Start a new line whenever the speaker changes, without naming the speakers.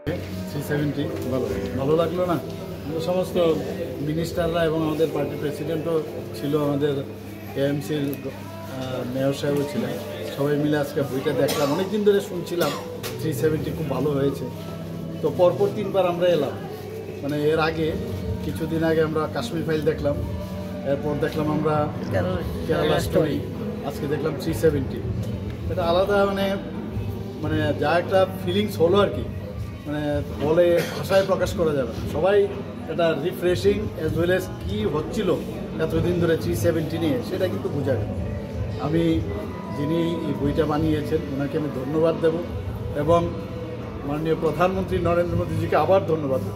370 ভালো ভালো লাগলো না? সমস্ত মিনিস্টাররা এবং আমাদের পার্টির প্রেসিডেন্টও ছিল, আমাদের এএমসির মেয়র সাহেবও ছিলেন, সবাই মিলে আজকে বইটা দেখলাম। অনেক দিন ধরে শুনছিলাম 370 খুব ভালো হয়েছে। তো পরপর 3বার আমরা এলাম, মানে এর আগে কিছুদিন আগে আমরা কাশ্মীর ফাইল দেখলাম, এরপর দেখলাম আমরা কেরালা স্টোরি, আজকে দেখলাম 370। এটা আলাদা মানে যা একটা ফিলিংস হলো আর কি, মানে বলে ভাষায় প্রকাশ করা যাবে না। সবাই এটা রিফ্রেশিং অ্যাজ ওয়েল এজ কী হচ্ছিল এতদিন ধরে 370 নিয়ে, সেটা কিন্তু বোঝা গেল। আমি যিনি এই বইটা বানিয়েছেন ওনাকে আমি ধন্যবাদ দেব এবং মাননীয় প্রধানমন্ত্রী নরেন্দ্র মোদীজিকে আবার ধন্যবাদ দেব।